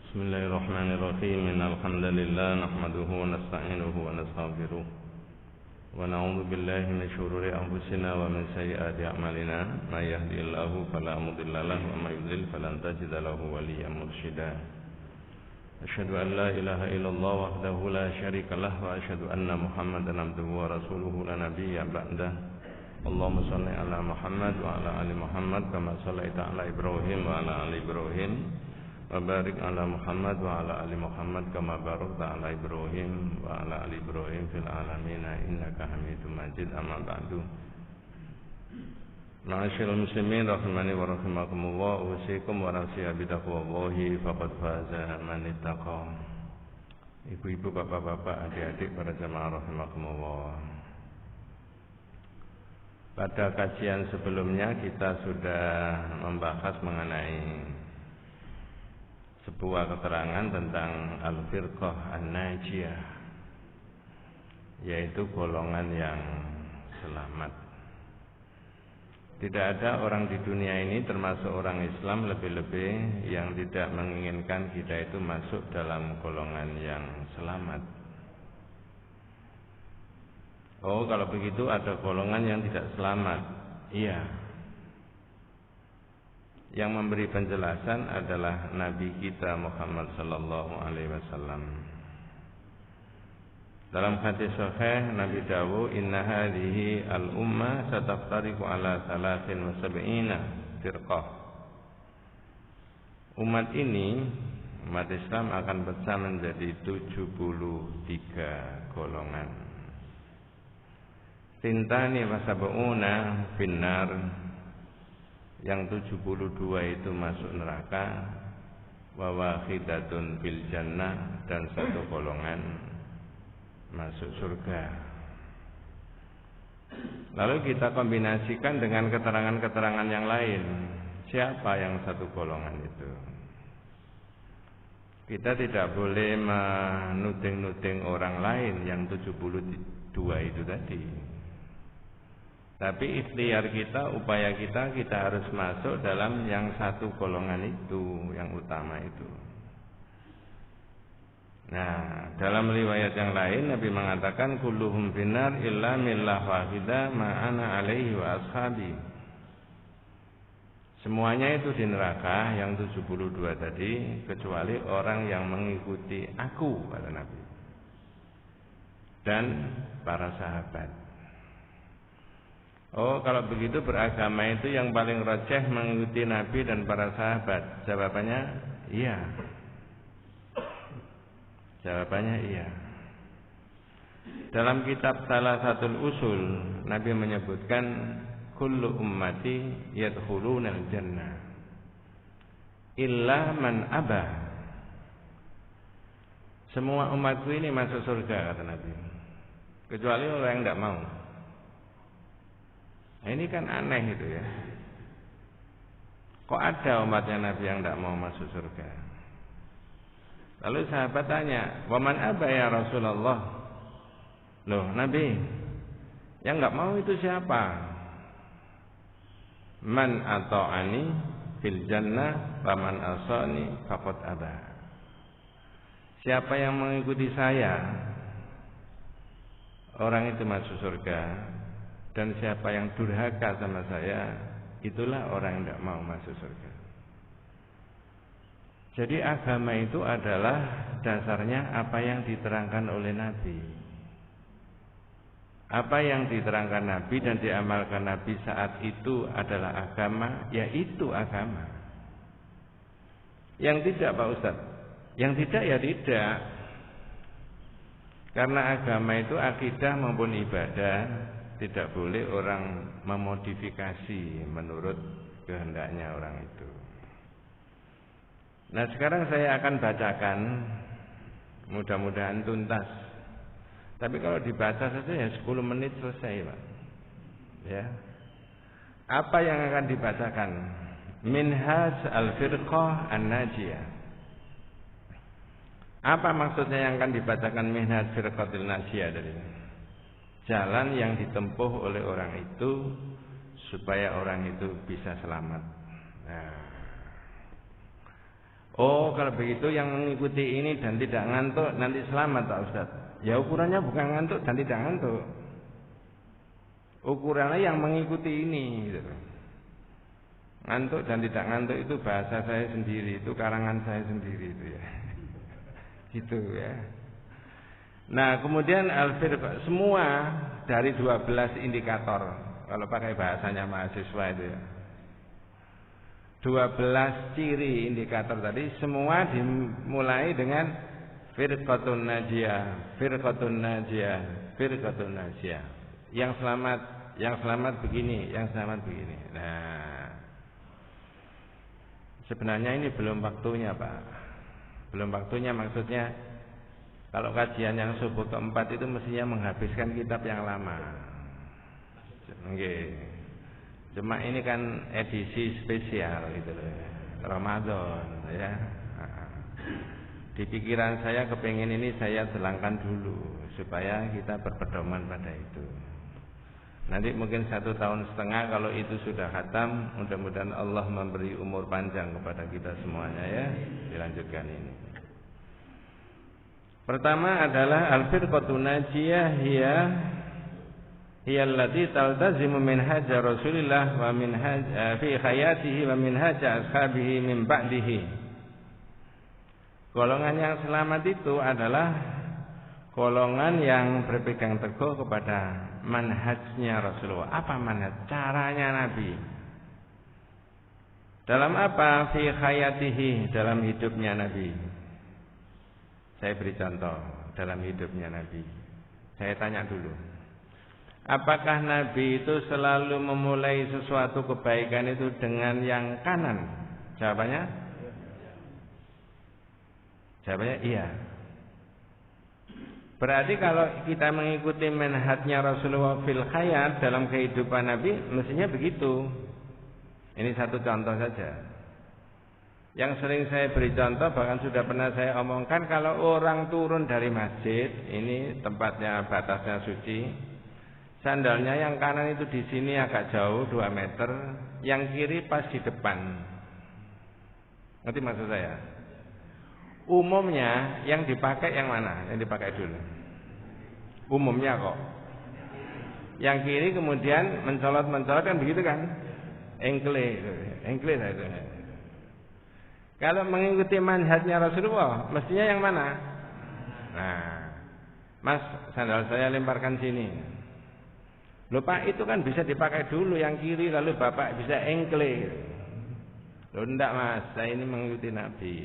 Bismillahirrahmanirrahim. Alhamdulillah nahmaduhu wa nasta'inuhu wa nastaghfiruh wa na'udzu billahi min shururi anfusina wa min sayyiati a'malina. May yahdihillahu fala mudilla lahu wa may yudlil falan tajida lahu waliyyan mursyida. Asyhadu an la ilaha illallah wahdahu la syarika lah wa asyhadu anna Muhammadan abduhu wa rasuluhu la nabiyya ba'dah. Allahumma shalli ala Muhammad wa ala ali Muhammad kama shallaita ala Ibrahim wa ala ali Ibrahim wa barik ala Muhammad wa ala ali Muhammad kama barakta ala Ibrahim wa ala ali Ibrahim fil alamin innaka Hamidum Majid. Amma ba'du. Ma'asyiral muslimin rahimani wa rahimakumullah, usikum wa nafsiya bitaqwallahi faqad faza man ittaqa. Ibu-ibu, bapak-bapak, adik-adik para jamaah rahimakumullah. Pada kajian sebelumnya kita sudah membahas mengenai sebuah keterangan tentang Al-Firqah An-Najiyah, yaitu golongan yang selamat. Tidak ada orang di dunia ini termasuk orang Islam lebih-lebih yang tidak menginginkan kita itu masuk dalam golongan yang selamat. Oh, kalau begitu ada golongan yang tidak selamat. Iya. Yang memberi penjelasan adalah Nabi kita Muhammad sallallahu alaihi wasallam. Dalam hadis sahih Nabi dawuh, "Inna hadhihi al-ummah sataftariqu ala 73 firqah." Umat ini, umat Islam akan pecah menjadi 73 golongan. Tintani wa sab'una finnar, yang 72 itu masuk neraka, wa wahidatun fil jannah, dan satu golongan masuk surga. Lalu kita kombinasikan dengan keterangan-keterangan yang lain. Siapa yang satu golongan itu? Kita tidak boleh menuding-nuding orang lain yang 72 itu tadi. Tapi ikhtiar kita, upaya kita harus masuk dalam yang satu golongan itu, yang utama itu. Nah, dalam riwayat yang lain Nabi mengatakan kulluhum finnar illa millah wahida ma'ana alaihi wa ashabi. Semuanya itu di neraka, yang 72 tadi, kecuali orang yang mengikuti aku, kata Nabi, dan para sahabat. Oh, kalau begitu beragama itu yang paling rajih mengikuti Nabi dan para sahabat. Jawabannya iya. Jawabannya iya. Dalam kitab Salasatul Usul, Nabi menyebutkan kullu ummati yadkhulunal jannah illa man aba. Semua umatku ini masuk surga, kata Nabi, kecuali orang yang tidak mau. Nah, ini kan aneh itu ya. Kok ada umatnya Nabi yang tidak mau masuk surga? Lalu sahabat tanya, "Waman aba ya Rasulullah?" Loh, Nabi, yang nggak mau itu siapa? "Man ata'ani fil jannah wa man asani faqad aba." Siapa yang mengikuti saya, orang itu masuk surga. Dan siapa yang durhaka sama saya, itulah orang yang tidak mau masuk surga. Jadi agama itu adalah dasarnya apa yang diterangkan oleh Nabi. Apa yang diterangkan Nabi dan diamalkan Nabi saat itu adalah agama, yaitu agama. Yang tidak, Pak Ustadz, yang tidak ya tidak. Karena agama itu akidah maupun ibadah, tidak boleh orang memodifikasi menurut kehendaknya orang itu. Nah, sekarang saya akan bacakan, mudah-mudahan tuntas. Tapi kalau dibaca saja ya 10 menit selesai, Pak. Ya. Apa yang akan dibacakan? Minhaj al-Firqah An-Najiyah. Apa maksudnya yang akan dibacakan Minhaj Firqatul Najiyah dari ini? Jalan yang ditempuh oleh orang itu supaya orang itu bisa selamat. Nah, Oh, kalau begitu yang mengikuti ini dan tidak ngantuk nanti selamat Pak Ustaz. Ya ukurannya bukan ngantuk dan tidak ngantuk. Ukurannya yang mengikuti ini gitu. Ngantuk dan tidak ngantuk itu bahasa saya sendiri, itu karangan saya sendiri itu ya. Gitu ya. Nah, kemudian al-firq semua dari 12 indikator kalau pakai bahasanya mahasiswa itu ya. 12 ciri indikator tadi semua dimulai dengan firqatun najiyah, firqatun najiyah, firqatun najiyah. Yang selamat begini, yang selamat begini. Nah, sebenarnya ini belum waktunya, Pak. Belum waktunya maksudnya kalau kajian yang subuh keempat itu mestinya menghabiskan kitab yang lama. Nggih. Cuma ini kan edisi spesial gitu loh, Ramadan ya. Di pikiran saya kepengen ini saya jelangkan dulu supaya kita berpedoman pada itu. Nanti mungkin 1,5 tahun kalau itu sudah khatam, mudah-mudahan Allah memberi umur panjang kepada kita semuanya ya. Dilanjutkan ini. Pertama adalah al-firqatun najiyah hiya allati taltazimu minhaj Rasulillah wa minhaj fi hayatihi wa minhaj ashabihi min ba'dihi. Golongan yang selamat itu adalah golongan yang berpegang teguh kepada manhajnya Rasulullah. Apa manhaj? Caranya Nabi. Dalam apa? Fi hayatihi, dalam hidupnya Nabi. Saya beri contoh dalam hidupnya Nabi. Saya tanya dulu. Apakah Nabi itu selalu memulai sesuatu kebaikan itu dengan yang kanan? Jawabannya iya. Berarti kalau kita mengikuti manhajnya Rasulullah fil hayat dalam kehidupan Nabi, mestinya begitu. Ini satu contoh saja. Yang sering saya beri contoh, bahkan sudah pernah saya omongkan, kalau orang turun dari masjid, ini tempatnya batasnya suci. Sandalnya yang kanan itu di sini agak jauh 2 meter, yang kiri pas di depan. Ngerti maksud saya? Umumnya yang dipakai yang mana? Yang dipakai dulu. Umumnya kok. Yang kiri kemudian mencolot-mencolot kan begitu kan? Engkle itu. Kalau mengikuti manhajnya Rasulullah, mestinya yang mana? Nah, Mas, sandal saya lemparkan sini. Loh Pak, itu kan bisa dipakai dulu yang kiri, lalu Bapak bisa engkle. Loh enggak Mas, saya ini mengikuti Nabi.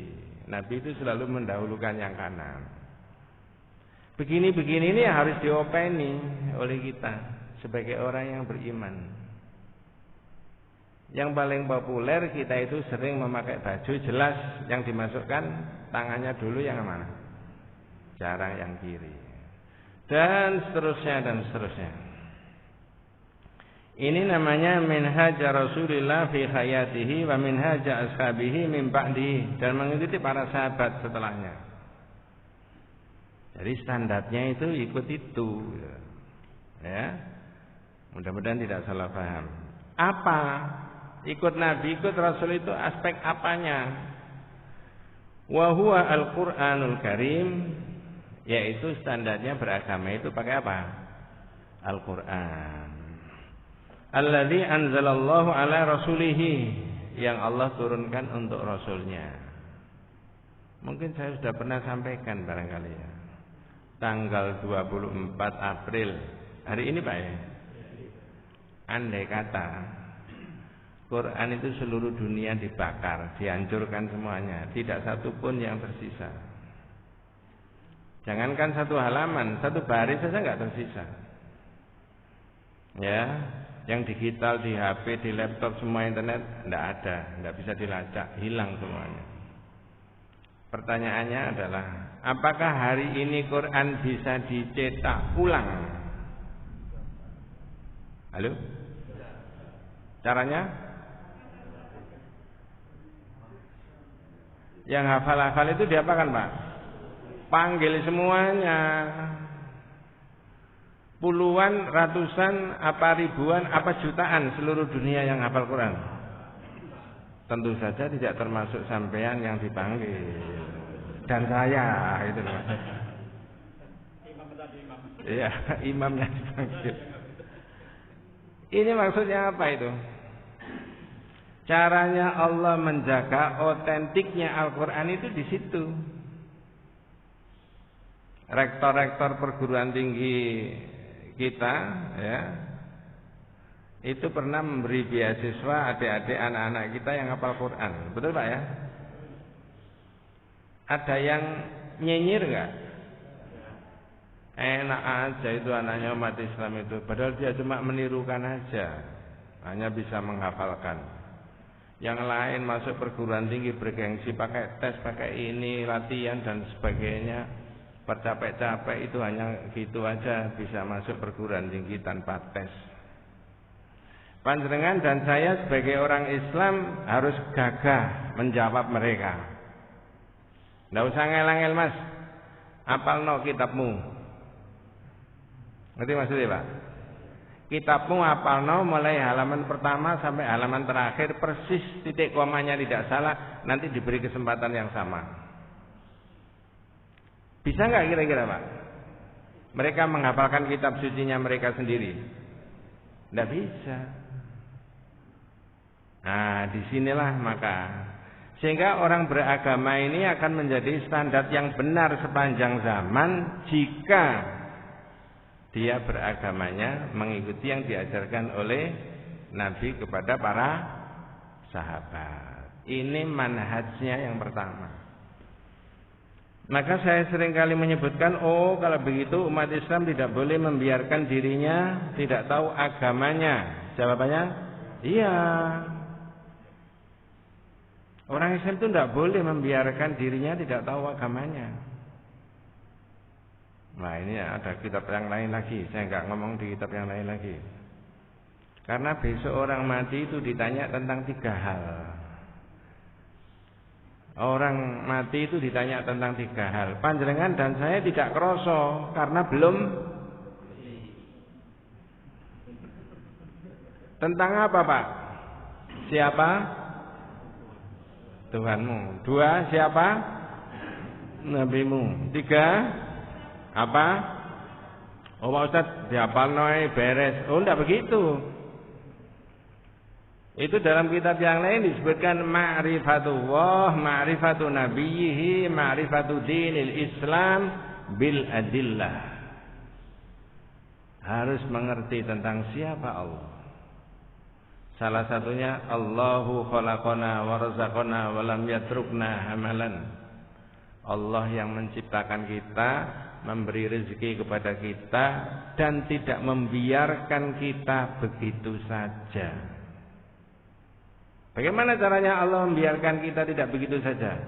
Nabi itu selalu mendahulukan yang kanan. Begini-begini ini harus diopeni oleh kita sebagai orang yang beriman. Yang paling populer kita itu sering memakai baju, jelas yang dimasukkan tangannya dulu yang mana? Jarang yang kiri. Dan seterusnya. Ini namanya minhaj Rasulillah fi hayatihi wa minhaj ashabihi min ba'dihi, dan mengikuti para sahabat setelahnya. Jadi standarnya itu ikut itu. Ya. Mudah-mudahan tidak salah paham. Apa? Ikut Nabi, ikut Rasul itu aspek apanya? Wa huwa al-Qur'anul Karim, yaitu standarnya beragama itu pakai apa? Al-Qur'an. Alladzi anzalallahu ala rasulih, yang Allah turunkan untuk rasulnya. Mungkin saya sudah pernah sampaikan barangkali ya. Tanggal 24 April, hari ini Pak ya. Andai kata Quran itu seluruh dunia dibakar, dihancurkan semuanya, tidak satu pun yang tersisa. Jangankan 1 halaman, 1 baris saja enggak tersisa. Ya. Yang digital di HP, di laptop, semua internet tidak ada, tidak bisa dilacak, hilang semuanya. Pertanyaannya adalah, apakah hari ini Quran bisa dicetak ulang? Halo? Caranya? Yang hafal-hafal itu diapakan Pak? Panggil semuanya. Puluhan, ratusan, apa ribuan, apa jutaan seluruh dunia yang hafal Quran. tentu saja tidak termasuk sampean yang dipanggil dan saya itu loh. Iya, imamnya dipanggil. Ini maksudnya apa itu? Caranya Allah menjaga otentiknya Al-Quran itu di situ. Rektor-rektor perguruan tinggi kita, ya, itu pernah memberi beasiswa adik-adik anak-anak kita yang hafal Quran, betul Pak ya? Ada yang nyinyir nggak? Enak aja itu anaknya umat Islam itu, padahal dia cuma menirukan aja, hanya bisa menghafalkan. Yang lain masuk perguruan tinggi bergengsi, pakai tes, pakai ini, latihan dan sebagainya, bercapek-capek itu hanya gitu aja bisa masuk perguruan tinggi tanpa tes. Panjenengan dan saya sebagai orang Islam harus gagah menjawab mereka. Nggak usah ngel-ngel mas, apalno kitabmu. Ngerti maksudnya Pak? Kitabmu apalno mulai halaman pertama sampai halaman terakhir persis, titik komanya tidak salah, nanti diberi kesempatan yang sama. Bisa nggak kira-kira Pak? Mereka menghafalkan kitab sucinya mereka sendiri? Nggak bisa. Nah, disinilah maka sehingga orang beragama ini akan menjadi standar yang benar sepanjang zaman jika dia beragamanya mengikuti yang diajarkan oleh Nabi kepada para sahabat. Ini manhajnya yang pertama. Maka saya seringkali menyebutkan, oh kalau begitu umat Islam tidak boleh membiarkan dirinya tidak tahu agamanya. Jawabannya, iya. Orang Islam itu tidak boleh membiarkan dirinya tidak tahu agamanya. Nah ini ada kitab yang lain lagi. Saya nggak ngomong di kitab yang lain lagi. Karena besok orang mati itu ditanya tentang 3 hal. Orang mati itu ditanya tentang 3 hal. Panjenengan dan saya tidak kroso karena belum. Tentang apa Pak? Siapa? Tuhanmu. 2, siapa? Nabimu. 3, apa? Oh Pak Ustaz, dihafal noy beres. Oh enggak begitu. Itu dalam kitab yang lain disebutkan ma'rifatullah, ma'rifatu nabiyhi, ma'rifatu dinil Islam bil adillah. Harus mengerti tentang siapa Allah. Salah satunya Allahu khalaqana wa razaqana wa lam yatrukna hamalan. Allah yang menciptakan kita, memberi rezeki kepada kita dan tidak membiarkan kita begitu saja. Bagaimana caranya Allah membiarkan kita tidak begitu saja?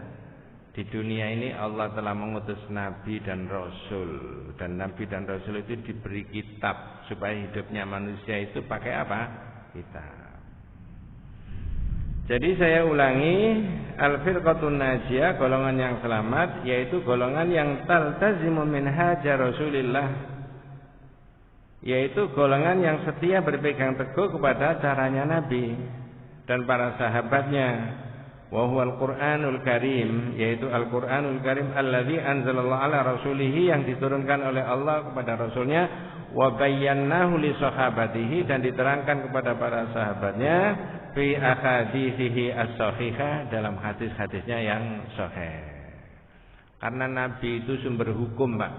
Di dunia ini Allah telah mengutus Nabi dan Rasul. Dan Nabi dan Rasul itu diberi kitab supaya hidupnya manusia itu pakai apa? Kitab. Jadi saya ulangi, al-firqatun najiyah, golongan yang selamat, yaitu golongan yang taltazimu minhaja Rasulillah, yaitu golongan yang setia berpegang teguh kepada caranya Nabi dan para sahabatnya. Wa huwal Qur'anul Karim, yaitu Al-Qur'anul Karim alladzi anzalallahu ala rasulihi, yang diturunkan oleh Allah kepada rasulnya, wa bayyanahu li sahabatihi, dan diterangkan kepada para sahabatnya, fi ahadithihi as-sahihah, dalam hadis-hadisnya yang sahih. Karena Nabi itu sumber hukum, Pak.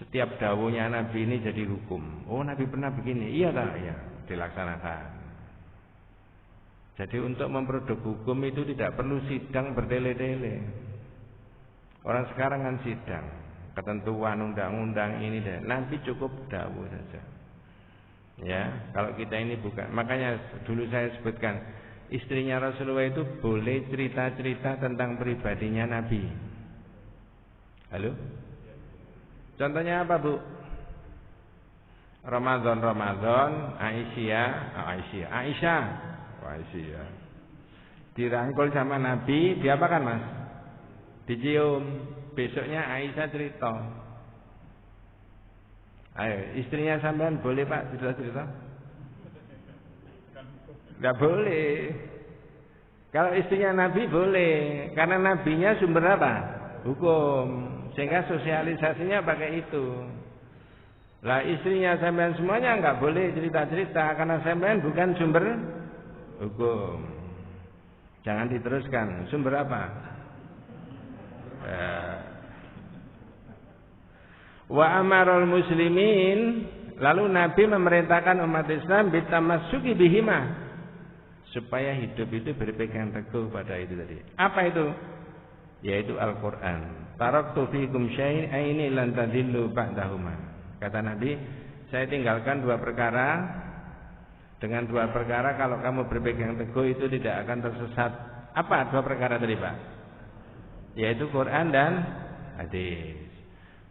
Setiap dawuhnya Nabi ini jadi hukum. Oh, Nabi pernah begini. Iya tak? Ya, dilaksanakan. Jadi untuk memproduk hukum itu tidak perlu sidang bertele-tele. Orang sekarang kan sidang, ketentuan undang-undang ini deh. Nabi cukup dawuh saja. Ya, kalau kita ini bukan. Makanya dulu saya sebutkan, istrinya Rasulullah itu boleh cerita-cerita tentang pribadinya Nabi. Halo? Contohnya apa, Bu? Ramadan, Aisyah. Dirangkul sama Nabi, diapakan Mas? Dicium. Besoknya Aisyah cerita. Ayo, istrinya sampean boleh Pak cerita-cerita? Enggak boleh. Kalau istrinya Nabi boleh, karena nabinya sumber apa? Hukum. Sehingga sosialisasinya pakai itu. Lah istrinya sampean semuanya enggak boleh cerita-cerita karena sampean bukan sumber hukum. Jangan diteruskan. Sumber apa? Wa amarul muslimin, lalu Nabi memerintahkan umat Islam bitamassuki bihima, supaya hidup itu berpegang teguh pada itu tadi. Apa itu? Yaitu Al-Qur'an. Taraktu fikum syai'aini lan tadillu ba'dahuma. Kata Nabi, saya tinggalkan dua perkara. Dengan dua perkara kalau kamu berpegang teguh itu tidak akan tersesat. Apa dua perkara tadi, Pak? Yaitu Quran dan hadis.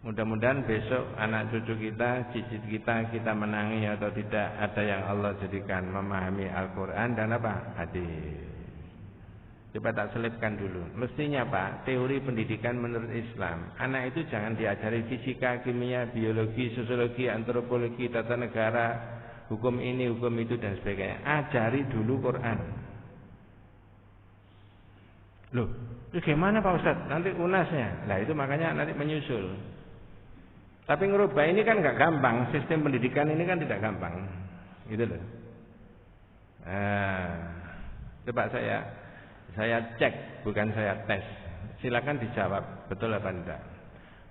Mudah-mudahan besok anak cucu kita, cicit kita menangi atau tidak, ada yang Allah jadikan memahami Al-Quran dan apa? Hadis. Coba tak selipkan dulu. Mestinya Pak, teori pendidikan menurut Islam, anak itu jangan diajari fisika, kimia, biologi, sosiologi, antropologi, tata negara, hukum ini, hukum itu dan sebagainya. Ajari dulu Quran. Loh, itu gimana Pak Ustadz? Nanti unasnya. Nah itu makanya nanti menyusul. Tapi ngerubah ini kan nggak gampang. Sistem pendidikan ini kan tidak gampang, gitu loh. Coba saya cek, bukan saya tes. Silakan dijawab, betul apa tidak?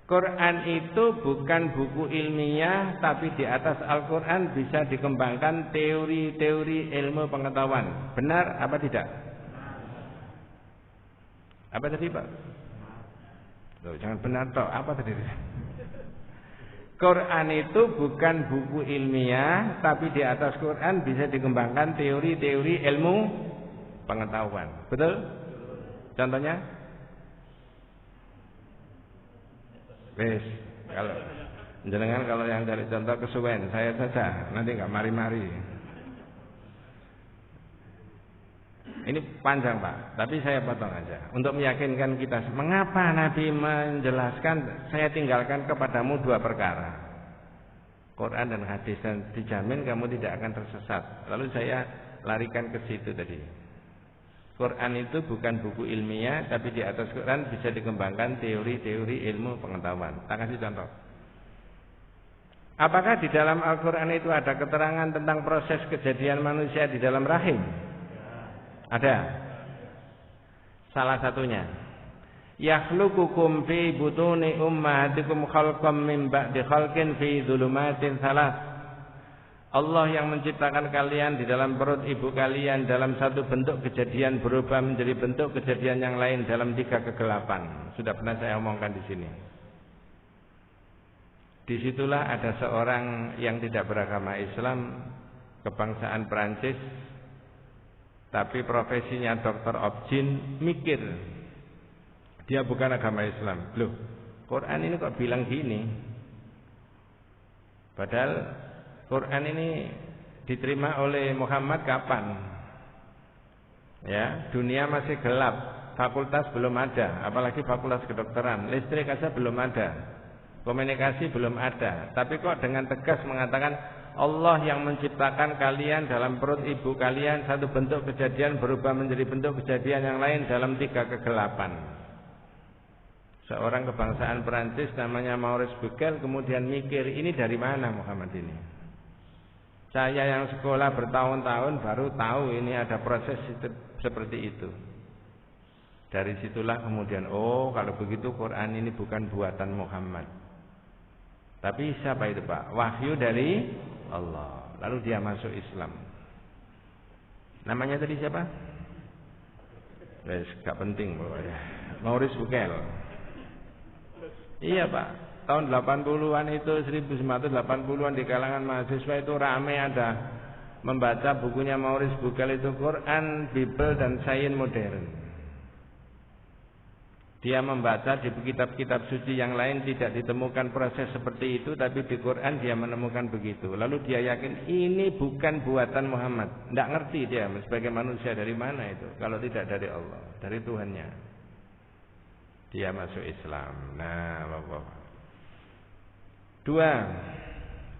Quran itu bukan buku ilmiah, tapi di atas Al-Quran bisa dikembangkan teori-teori ilmu pengetahuan. Benar apa tidak? Apa tadi Pak? Loh, jangan benar toh. Apa tadi? Quran itu bukan buku ilmiah, tapi di atas Quran bisa dikembangkan teori-teori ilmu pengetahuan. Betul? Contohnya? Wes, kalau yang dari contoh kesuwen, saya saja, nanti nggak mari-mari. Ini panjang Pak, tapi saya potong aja untuk meyakinkan kita. Mengapa Nabi menjelaskan saya tinggalkan kepadamu dua perkara, Quran dan hadis, dan dijamin kamu tidak akan tersesat. Lalu saya larikan ke situ tadi. Quran itu bukan buku ilmiah, tapi di atas Quran bisa dikembangkan teori-teori ilmu pengetahuan. Tak kasih contoh. Apakah di dalam Al-Quran itu ada keterangan tentang proses kejadian manusia di dalam rahim? Ada. Salah satunya, yakhluqukum fi butuni ummahatikum khalqam min ba'di khalqin fi dhulumatin thalath. Allah yang menciptakan kalian di dalam perut ibu kalian dalam satu bentuk kejadian berubah menjadi bentuk kejadian yang lain dalam tiga kegelapan. Sudah pernah saya omongkan di sini. Disitulah ada seorang yang tidak beragama Islam, kebangsaan Perancis, tapi profesinya dokter obgyn, mikir dia bukan agama Islam. Loh, Quran ini kok bilang gini? Padahal Quran ini diterima oleh Muhammad kapan? Ya, dunia masih gelap, fakultas belum ada, apalagi fakultas kedokteran, listrik aja belum ada, komunikasi belum ada. Tapi kok dengan tegas mengatakan Allah yang menciptakan kalian dalam perut ibu kalian satu bentuk kejadian berubah menjadi bentuk kejadian yang lain dalam tiga kegelapan. Seorang kebangsaan Perancis namanya Maurice Bucaille kemudian mikir, ini dari mana Muhammad ini? Saya yang sekolah bertahun-tahun baru tahu ini ada proses seperti itu. Dari situlah kemudian, oh kalau begitu Quran ini bukan buatan Muhammad. Tapi siapa itu Pak? Wahyu dari Allah. Lalu dia masuk Islam. Namanya tadi siapa? Wes, gak penting pokoknya. Maurice Bucaille. Iya Pak. Tahun 80-an itu 1980-an di kalangan mahasiswa itu ramai ada membaca bukunya Maurice Bucaille itu Quran, Bible dan Sains Modern. Dia membaca di kitab-kitab suci yang lain tidak ditemukan proses seperti itu, tapi di Quran dia menemukan begitu. Lalu dia yakin ini bukan buatan Muhammad. Tidak ngerti dia sebagai manusia dari mana itu kalau tidak dari Allah, dari Tuhannya. Dia masuk Islam. Nah, Bapak.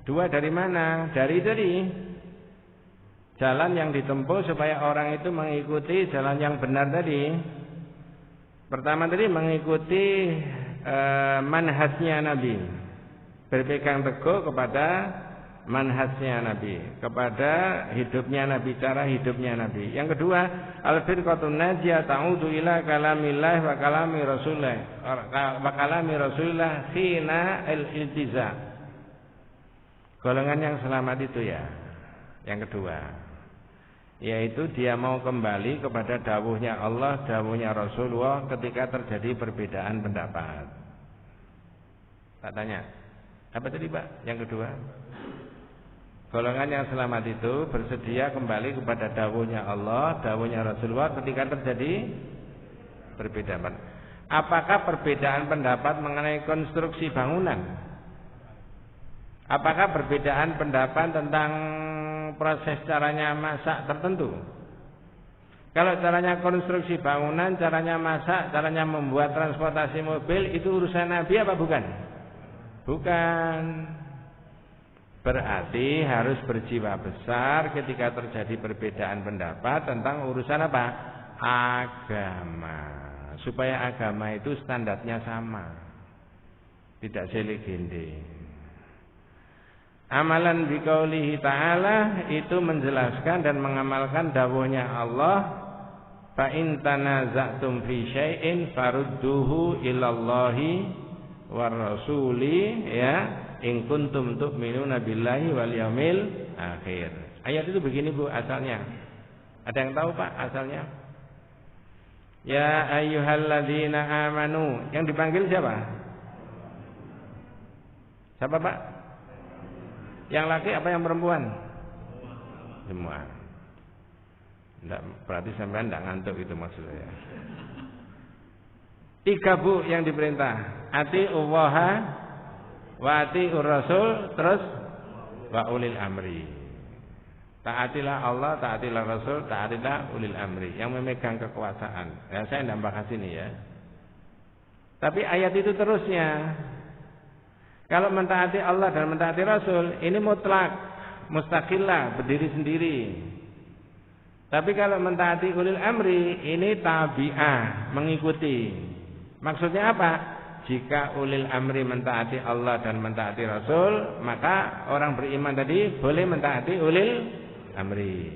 Dua dari mana? Dari Jalan yang ditempuh supaya orang itu mengikuti jalan yang benar tadi. Pertama tadi mengikuti manhajnya Nabi. Berpegang teguh kepada manhajnya Nabi, kepada hidupnya Nabi, cara hidupnya Nabi. Yang kedua, al-firqatun najiyah ta'udu ila kalamillah wa kalami Rasulillah wa kalami Rasulillah khina al-iltiza. Golongan yang selamat itu ya. Yang kedua, yaitu dia mau kembali kepada dawuhnya Allah, dawuhnya Rasulullah ketika terjadi perbedaan pendapat. Tak tanya, apa tadi Pak? Yang kedua, golongan yang selamat itu bersedia kembali kepada dawuhnya Allah, dawuhnya Rasulullah ketika terjadi perbedaan. Apakah perbedaan pendapat mengenai konstruksi bangunan? Apakah perbedaan pendapat tentang proses caranya masak tertentu? Kalau caranya konstruksi bangunan, caranya masak, caranya membuat transportasi mobil, itu urusan Nabi apa bukan? Bukan. Berarti harus berjiwa besar ketika terjadi perbedaan pendapat tentang urusan apa? Agama. Supaya agama itu standarnya sama, tidak selegende. Amalan biqaulihi ta'ala itu menjelaskan dan mengamalkan dawuhnya Allah, fa in tanaza'tum fi syai'in farudduhu ilallahi war rasuli, ya, in kuntum tu'minuna billahi wal yaumil akhir. Ayat itu begini Bu asalnya. Ada yang tahu Pak asalnya? Ya ayyuhalladzina amanu. Yang dipanggil siapa? Siapa Pak? Yang laki apa yang perempuan? Semua. Enggak, berarti sampean enggak ngantuk itu maksud saya. 3 Bu yang diperintah. Ati Allah wa ati Rasul, terus wa ulil amri. Taatilah Allah, taatilah Rasul, taatilah ulil amri yang memegang kekuasaan. Ya, saya enggak bahas ini ya. Tapi ayat itu terusnya. Kalau mentaati Allah dan mentaati Rasul, ini mutlak, mustaqillah, berdiri sendiri. Tapi kalau mentaati ulil amri, ini tabi'ah, mengikuti. Maksudnya apa? Jika ulil amri mentaati Allah dan mentaati Rasul, maka orang beriman tadi boleh mentaati ulil amri.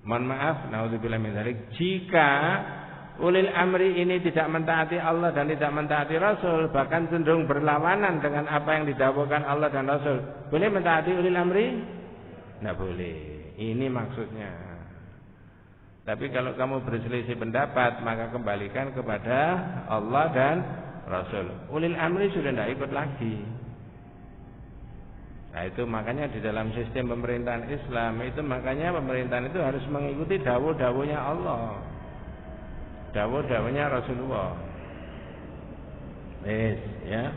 Mohon maaf, naudzubillah min dzalik, jika ulil amri ini tidak mentaati Allah dan tidak mentaati Rasul, bahkan cenderung berlawanan dengan apa yang didawuhkan Allah dan Rasul, boleh mentaati ulil amri? Tidak boleh. Ini maksudnya. Tapi kalau kamu berselisih pendapat, maka kembalikan kepada Allah dan Rasul. Ulil amri sudah tidak ikut lagi. Nah itu makanya di dalam sistem pemerintahan Islam itu, makanya pemerintahan itu harus mengikuti dawuh-dawuhnya Allah, dawuh-dawuhnya Rasulullah. Ya.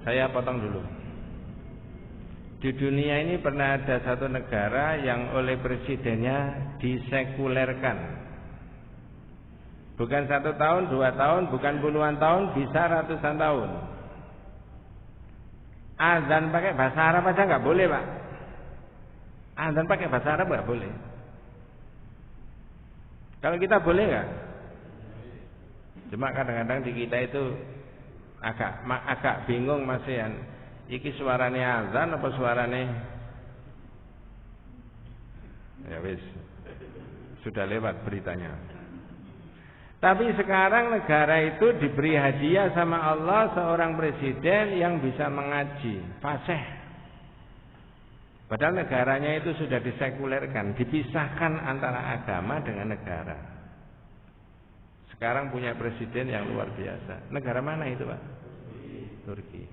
Saya potong dulu. Di dunia ini pernah ada satu negara yang oleh presidennya disekulerkan. Bukan 1 tahun, 2 tahun, bukan puluhan tahun, bisa ratusan tahun. Azan pakai bahasa Arab aja nggak boleh Pak. Azan pakai bahasa Arab nggak boleh. Kalau kita boleh nggak? Cuma kadang-kadang di kita itu agak bingung masihan. Iki suarane azan apa suarane? Ya wis, sudah lewat beritanya. Tapi sekarang negara itu diberi hadiah sama Allah seorang presiden yang bisa mengaji, fasih. Padahal negaranya itu sudah disekulerkan, dipisahkan antara agama dengan negara. Sekarang punya presiden yang luar biasa. Negara mana itu Pak? Turki.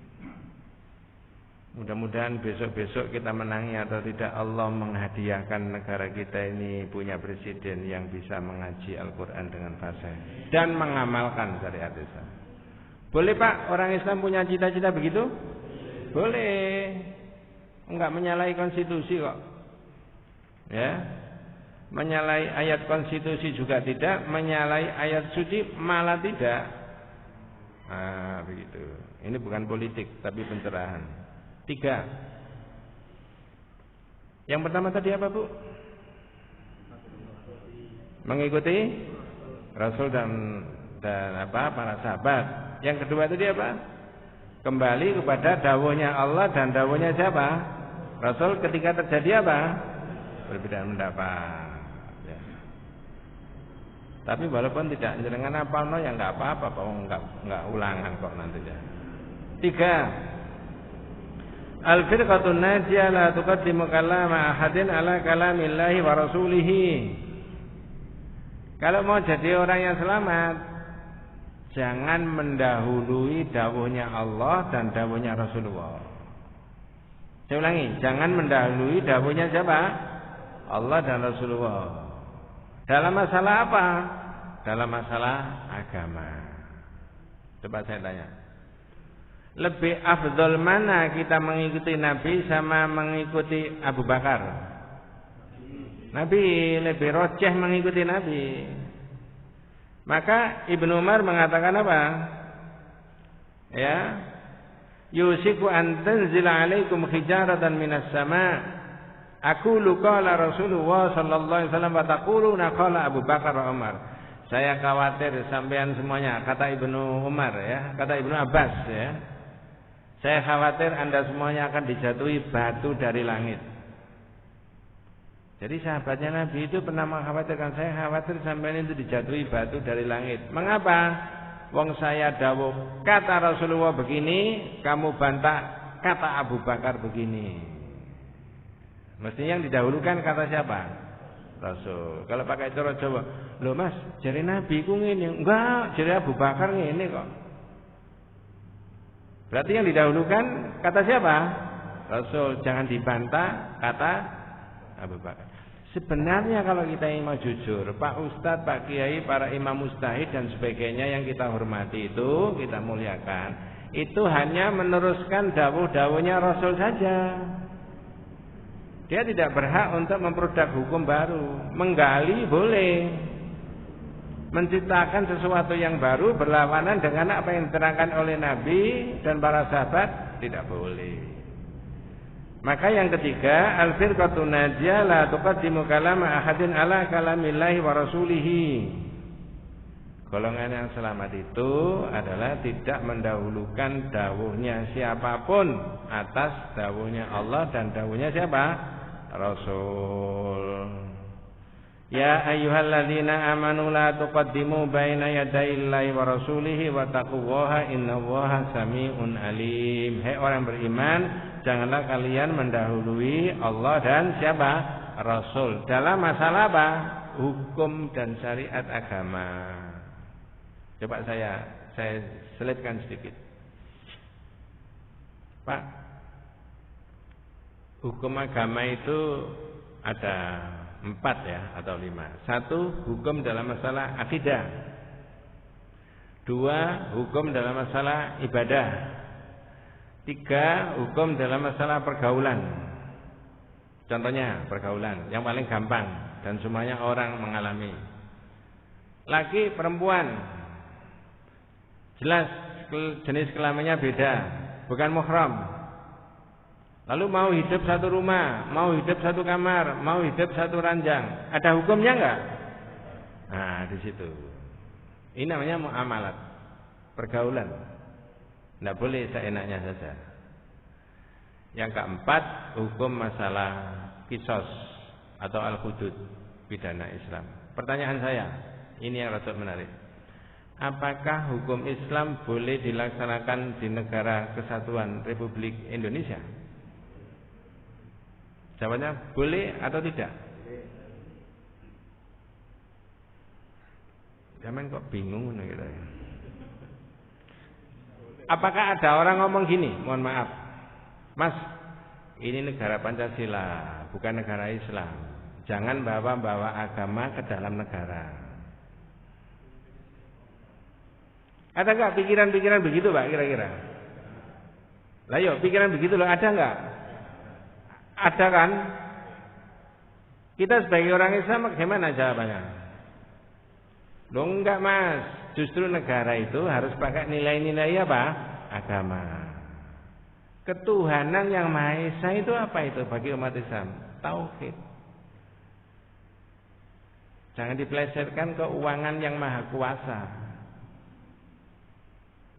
Mudah-mudahan besok-besok kita menangi atau tidak, Allah menghadiahkan negara kita ini punya presiden yang bisa mengaji Al-Quran dengan fasih dan mengamalkan syariat Islam. Boleh Pak orang Islam punya cita-cita begitu? Boleh. Enggak menyalahi konstitusi kok. Ya. Menyalahi ayat konstitusi juga tidak, menyalahi ayat suci malah tidak. Nah, begitu. Ini bukan politik tapi pencerahan. 3. Yang pertama tadi apa, Bu? Mengikuti Rasul dan para sahabat. Yang kedua tadi apa? Kembali kepada dawuhnya Allah dan dawuhnya siapa? Rasul ketika terjadi apa? Perbedaan pendapat. Ya. Tapi walaupun tidak jenengan apa ya enggak apa-apa, enggak ulangan kok nantinya. 3. Al-firqatun najiyah la tuqaddimu kalama ahadin ala kalamillahi wa rasulihi. Kalau mau jadi orang yang selamat, jangan mendahului dawuhnya Allah dan dawuhnya Rasulullah. Saya ulangi, jangan mendahului dawuhnya siapa? Allah dan Rasulullah. Dalam masalah apa? Dalam masalah agama. Coba saya tanya. Lebih afdol mana kita mengikuti Nabi sama mengikuti Abu Bakar? Nabi, lebih rojeh mengikuti Nabi. Maka Ibnu Umar mengatakan apa? Ya, yusiku an tanzila alaikum hijaratan minas sama. Aqulu qala Rasulullah sallallahu alaihi wasallam wa taquluna qala Abu Bakar wa Umar. Saya khawatir sampean semuanya, kata Ibnu Umar ya, kata Ibnu Abbas ya. Saya khawatir Anda semuanya akan dijatuhi batu dari langit. Jadi sahabatnya Nabi itu pernah mengkhawatirkan, saya khawatir sampean itu dijatuhi batu dari langit. Mengapa? Wong saya dawuh kata Rasulullah begini, kamu bantah kata Abu Bakar begini. Mestinya yang didahulukan kata siapa? Rasul. Kalau pakai cara Jawa, loh Mas, jari Nabi ku ngene. Enggak, jari Abu Bakar ngene kok. Berarti yang didahulukan kata siapa? Rasul. Jangan dibantah kata Abu Bakar. Sebenarnya kalau kita ingin mau jujur, Pak Ustadz, Pak Kiai, para imam mustahid dan sebagainya yang kita hormati itu, kita muliakan, itu hanya meneruskan dawuh-dawuhnya Rasul saja. Dia tidak berhak untuk memproduk hukum baru. Menggali boleh, menciptakan sesuatu yang baru berlawanan dengan apa yang diterangkan oleh Nabi dan para sahabat tidak boleh. Maka yang ketiga, al-firqatun najiyah la tuqaddimu kalama ahadin ala kalamillahi wa rasulihi. Golongan yang selamat itu adalah tidak mendahulukan dawuhnya siapapun atas dawuhnya Allah dan dawuhnya siapa? Rasul. Ya ayyuhalladzina amanu la tuqaddimu baina yadayillahi wa rasulihi wa taqullaha innallaha samiun alim. Hai orang beriman, janganlah kalian mendahului Allah dan siapa? Rasul. Dalam masalah apa? Hukum dan syariat agama. Coba saya selipkan sedikit. Pak, hukum agama itu ada 4 ya atau 5. 1, hukum dalam masalah akidah. 2, hukum dalam masalah ibadah. 3, hukum dalam masalah pergaulan. Contohnya pergaulan yang paling gampang dan semuanya orang mengalami. Laki perempuan, jelas jenis kelaminnya beda, bukan muhram. Lalu mau hidup satu rumah, mau hidup satu kamar, mau hidup satu ranjang, ada hukumnya enggak? Nah, di situ. Ini namanya muamalat, pergaulan. Tidak boleh seenaknya saja. Yang keempat, hukum masalah kisos atau al-hudud, pidana Islam. Pertanyaan saya, ini yang rada menarik. Apakah hukum Islam boleh dilaksanakan di negara kesatuan Republik Indonesia? Jawabannya boleh atau tidak? Zaman kok bingung gitu ya. Apakah ada orang ngomong gini, mohon maaf, Mas, ini negara Pancasila, bukan negara Islam. Jangan bawa-bawa agama ke dalam negara. Ada nggak pikiran-pikiran begitu, Pak, kira-kira? Lah yuk, pikiran begitu loh, ada nggak? Ada kan? Kita sebagai orang Islam bagaimana jawabannya? Loh enggak Mas, justru negara itu harus pakai nilai-nilai apa? Agama. Ketuhanan yang Maha Esa itu apa itu bagi umat Islam? tauhid. Jangan dipelesetkan keuangan yang maha kuasa.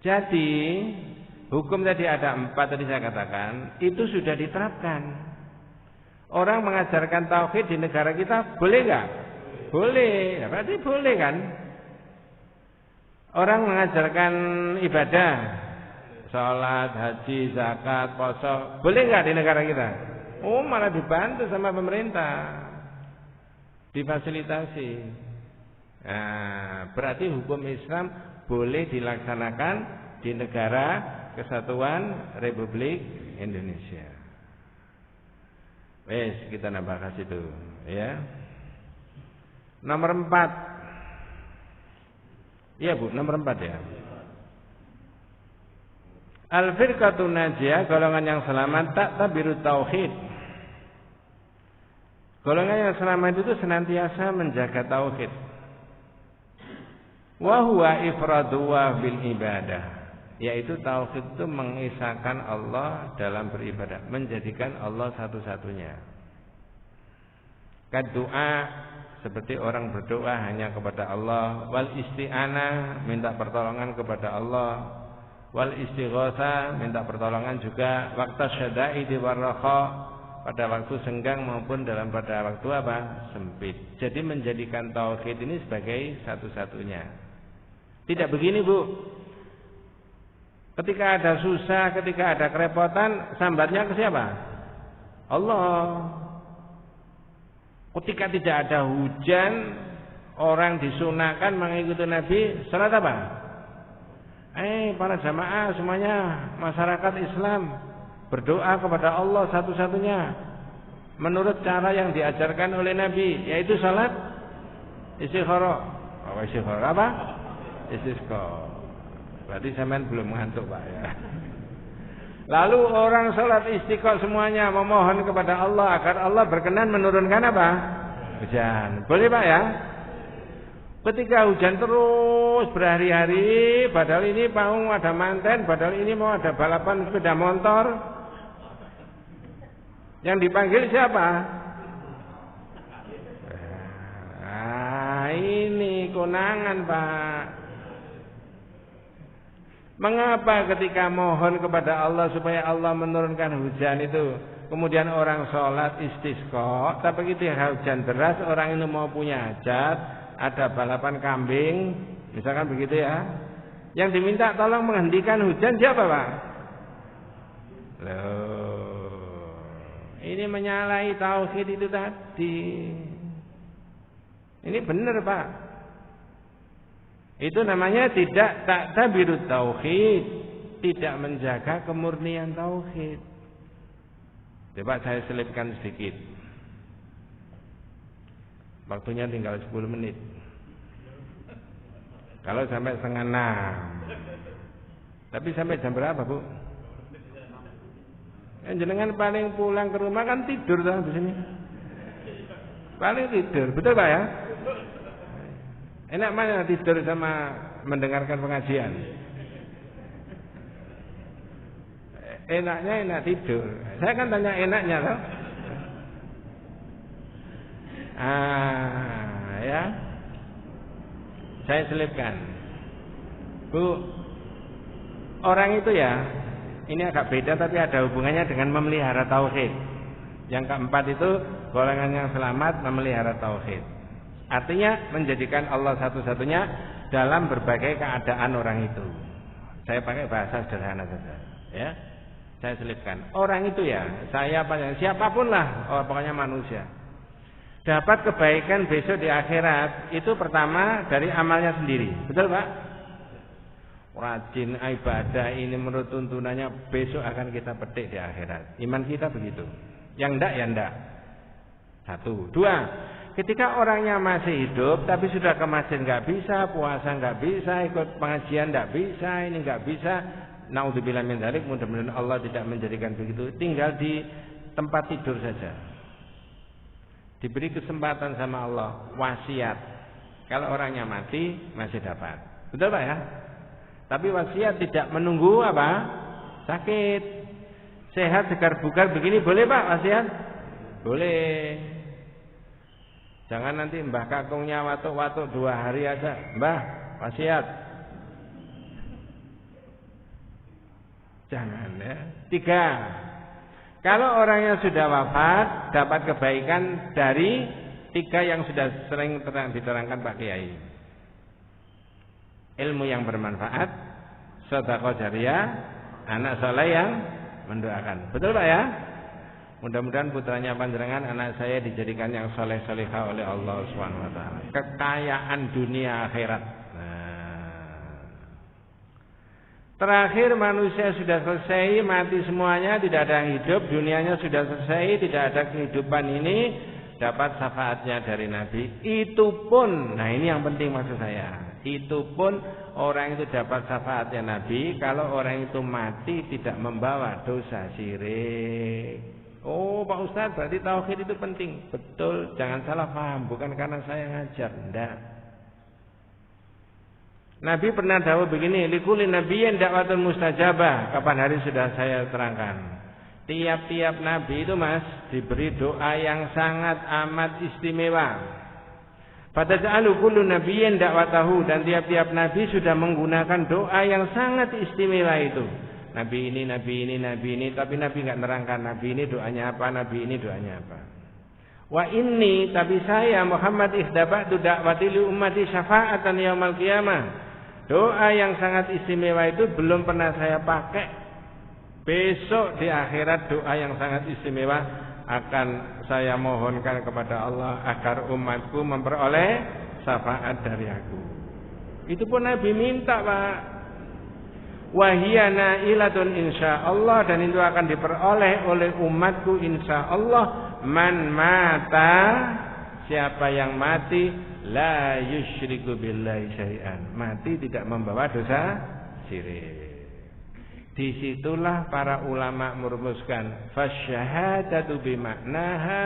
Jadi hukum tadi ada 4 tadi saya katakan, itu sudah diterapkan. Orang mengajarkan tauhid di negara kita boleh nggak? Boleh, berarti boleh kan? Orang mengajarkan ibadah, sholat, haji, zakat, puasa, boleh nggak di negara kita? Oh, malah dibantu sama pemerintah, difasilitasi. Nah, berarti hukum Islam boleh dilaksanakan di negara Kesatuan Republik Indonesia. Wes, kita nambah kasih itu, ya. Nomor 4. Iya Bu, nomor 4 ya. Al-firqatun najiyah, golongan yang selamat, tak tabiru tauhid. Golongan yang selamat itu senantiasa menjaga tauhid. Wa huwa ifradu bil ibadah, yaitu tauhid itu mengisahkan Allah dalam beribadah, menjadikan Allah satu-satunya. Doa seperti orang berdoa hanya kepada Allah, wal isti'anah minta pertolongan kepada Allah, wal istighosa minta pertolongan juga, waktu syada'idi warraha pada waktu senggang maupun pada waktu apa? Sempit. Jadi menjadikan tauhid ini sebagai satu-satunya. Tidak begini Bu. Ketika ada susah, ketika ada kerepotan, sambatnya ke siapa? Allah. Ketika tidak ada hujan, orang disunahkan mengikuti Nabi, salat apa? Para jamaah semuanya, masyarakat Islam berdoa kepada Allah satu-satunya menurut cara yang diajarkan oleh Nabi, yaitu salat istikharah. Istikharah apa? Istisqa. Berarti sampean belum ngantuk Pak ya. Lalu orang salat istiqomah semuanya memohon kepada Allah agar Allah berkenan menurunkan apa? Hujan. Boleh Pak ya? Ketika hujan terus berhari-hari, padahal ini mau ada manten, padahal ini mau ada balapan sepeda motor. Yang dipanggil siapa? Ini konangan Pak. Mengapa ketika mohon kepada Allah supaya Allah menurunkan hujan itu, kemudian orang sholat istisqa, tapi ketika hujan deras orang ini mau punya hajat, ada balapan kambing, misalkan begitu ya, yang diminta tolong menghentikan hujan siapa Pak? Loh, ini menyalahi tauhid itu tadi. Ini benar Pak. Itu namanya tidak taktabirut tauhid, tidak menjaga kemurnian tauhid. Coba saya selipkan sedikit. Waktunya tinggal 10 menit. Kalau sampai 5:30. Tapi sampai jam berapa, Bu? Jenengan paling pulang ke rumah kan tidur di sini. Paling tidur, betul Pak ya? Enak mana tidur sama mendengarkan pengajian? Enaknya enak tidur. Saya kan tanya enaknya loh. Ya. Saya selipkan. Bu, orang itu ya, ini agak beda tapi ada hubungannya dengan memelihara tauhid. Yang keempat itu golongan yang selamat memelihara tauhid. Artinya menjadikan Allah satu-satunya dalam berbagai keadaan orang itu. Saya pakai bahasa sederhana saja, ya. Saya selipkan. Orang itu ya, saya siapapun lah, pokoknya manusia. Dapat kebaikan besok di akhirat itu pertama dari amalnya sendiri. Betul Pak? Rajin ibadah ini menurut tuntunannya besok akan kita petik di akhirat. Iman kita begitu. Yang enggak ya enggak. 1, 2. Ketika orangnya masih hidup tapi sudah ke masjid enggak bisa, puasa enggak bisa, ikut pengajian enggak bisa, ini enggak bisa. Naudzubillah min dzalik, mudah-mudahan Allah tidak menjadikan begitu. Tinggal di tempat tidur saja. Diberi kesempatan sama Allah, wasiat. Kalau orangnya mati masih dapat. Betul Pak ya? Tapi wasiat tidak menunggu apa? Sakit. Sehat segar bugar begini boleh Pak wasiat? Boleh. Jangan nanti mbah kakungnya watuk-watuk 2 hari aja. Mbah, wasiat. Jangan ya. 3. Kalau orang yang sudah wafat dapat kebaikan dari 3 yang sudah sering diterangkan Pak Kiai. Ilmu yang bermanfaat, sedekah jariyah, anak saleh yang mendoakan. Betul Pak ya? Mudah-mudahan putranya panjenengan anak saya dijadikan yang saleh-salihah oleh Allah Subhanahu wa taala. Kekayaan dunia akhirat. Terakhir manusia sudah selesai, mati semuanya, tidak ada yang hidup, dunianya sudah selesai, tidak ada kehidupan ini, dapat syafaatnya dari Nabi. Itu pun, nah ini yang penting maksud saya. Itu pun orang itu dapat syafaatnya Nabi kalau orang itu mati tidak membawa dosa syirik. Oh Pak Ustadz, berarti tauhid itu penting. Betul, jangan salah paham, bukan karena saya ngajar, enggak. Nabi pernah dawuh begini, likulli nabiyyin da'watun mustajabah. Kapan hari sudah saya terangkan. Tiap-tiap nabi itu Mas diberi doa yang sangat amat istimewa. Fataj'alu kullu nabiyyin da'watahu, dan tiap-tiap nabi sudah menggunakan doa yang sangat istimewa itu. Nabi ini, tapi Nabi enggak nerangkan Nabi ini doanya apa, Nabi ini doanya apa. Wa inni, tapi saya Muhammad ihdaba'tu da'wati li ummati syafa'atan yaumal qiyamah. Doa yang sangat istimewa itu belum pernah saya pakai. Besok di akhirat doa yang sangat istimewa akan saya mohonkan kepada Allah agar umatku memperoleh syafaat dari aku. Itu pun Nabi minta Pak. Wahiyana ilatun insyaallah, dan itu akan diperoleh oleh umatku insyaallah. Man mata, siapa yang mati, la yusyriku billahi syai'an, mati tidak membawa dosa syirik. Disitulah para ulama merumuskan fasyahadatu bimaknaha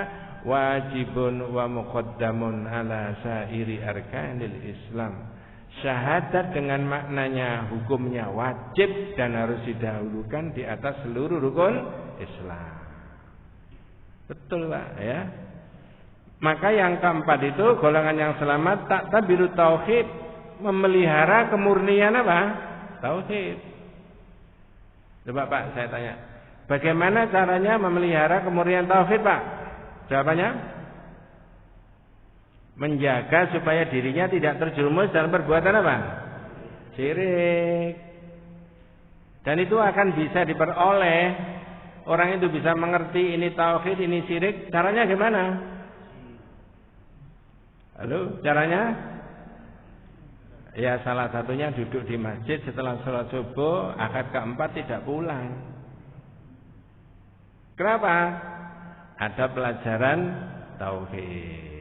wajibun wa muqaddamun ala sairi arkanil Islam. Syahadat dengan maknanya hukumnya wajib dan harus didahulukan di atas seluruh rukun Islam. Betul Pak ya. Maka yang keempat itu golongan yang selamat tak tabiru tauhid, memelihara kemurnian apa? Tauhid. Coba Pak saya tanya, bagaimana caranya memelihara kemurnian tauhid Pak? Jawabannya? Menjaga supaya dirinya tidak terjerumus dalam perbuatan apa? Syirik. Dan itu akan bisa diperoleh. Orang itu bisa mengerti ini tauhid, ini syirik. Caranya gimana? Halo, caranya? Ya salah satunya duduk di masjid setelah sholat subuh, akad keempat tidak pulang. Kenapa? Ada pelajaran tauhid.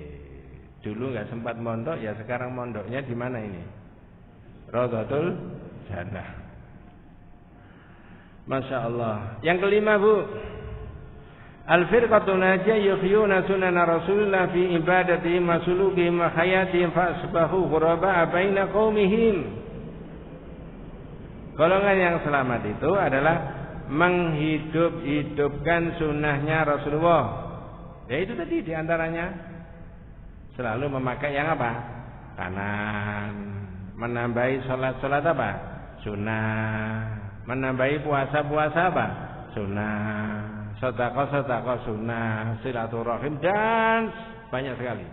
Dulu nggak sempat mondok, ya sekarang mondoknya di mana ini? Raudhatul Jannah. Masya Allah. Yang kelima Bu, al-firqatun najiyah yuhyuna sunana Rasulullah fi ibadatihim wa sulukihim wa hayatihim fa asbahu ghuraba baina qaumihim. Golongan yang selamat itu adalah menghidup-hidupkan sunnahnya Rasulullah. Ya itu tadi diantaranya selalu memakai yang apa? Kanan. Menambahi sholat-sholat apa? Sunnah. Menambahi puasa-puasa apa? Sunnah. Sedekah-sedekah sunnah. Silaturahim dan banyak sekali.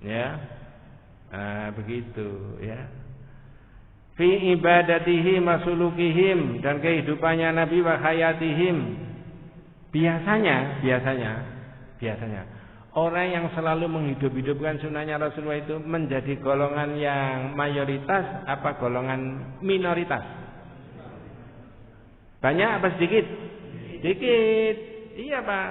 Ya. Nah, begitu ya. Fi ibadatihim wa sulukihim, dan kehidupannya Nabi wa hayatihim. Biasanya orang yang selalu menghidup-hidupkan sunnahnya Rasulullah itu menjadi golongan yang mayoritas apa golongan minoritas? Banyak apa sedikit? Sedikit. Iya Pak.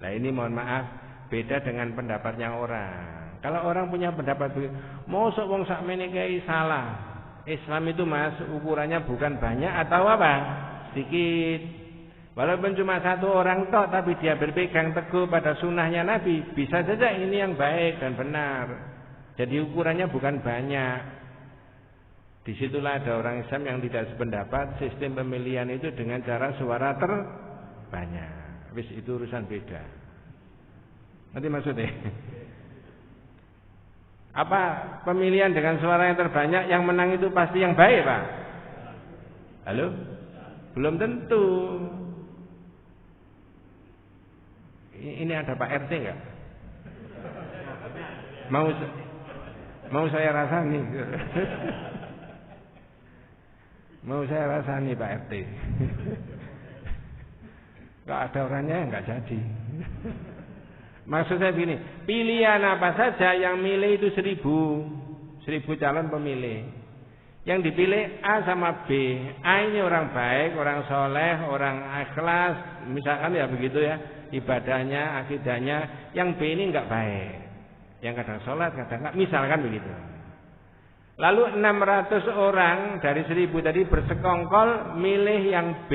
Nah ini mohon maaf, beda dengan pendapatnya orang. Kalau orang punya pendapat begitu, mosok wong sakmene kiai salah. Islam itu Mas ukurannya bukan banyak atau apa? Sedikit. Walaupun cuma satu orang tok, tapi dia berpegang teguh pada sunnahnya Nabi, bisa saja ini yang baik dan benar. Jadi ukurannya bukan banyak. Disitulah ada orang Islam yang tidak sependapat sistem pemilihan itu dengan cara suara terbanyak. Wis itu urusan beda. Nanti maksudnya? Apa pemilihan dengan suara yang terbanyak yang menang itu pasti yang baik, Pak? Halo? Belum tentu. Ini ada Pak RT enggak? Mau saya rasani. Mau saya rasani Pak RT. Kalau ada orangnya enggak jadi. Maksud saya begini, pilihan apa saja yang milih itu 1000 calon pemilih. Yang dipilih A sama B. A ini orang baik, orang soleh, orang ikhlas, misalkan ya begitu ya, ibadahnya, akidahnya. Yang B ini enggak baik, yang kadang sholat, kadang enggak, misalkan begitu. Lalu 600 orang dari 1000 tadi bersekongkol milih yang B.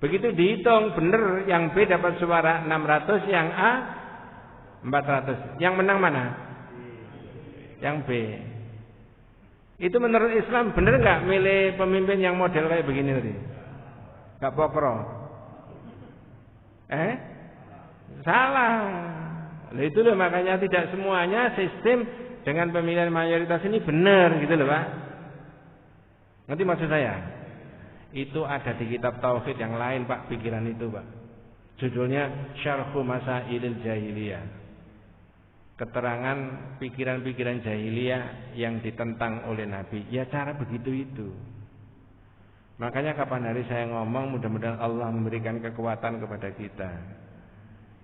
Begitu dihitung benar, yang B dapat suara 600, yang A 400. Yang menang mana? Yang B. Itu menurut Islam benar nggak milih pemimpin yang model kayak begini tadi? Nggak pokro? Salah. Nah, itu loh makanya tidak semuanya sistem dengan pemilihan mayoritas ini benar gitu loh Pak. Nanti maksud saya? Itu ada di kitab tauhid yang lain Pak, pikiran itu Pak. Judulnya Syarhu Masailil Jahiliyah. Keterangan pikiran-pikiran jahiliyah yang ditentang oleh Nabi. Ya cara begitu itu. Makanya kapan hari saya ngomong, mudah-mudahan Allah memberikan kekuatan kepada kita.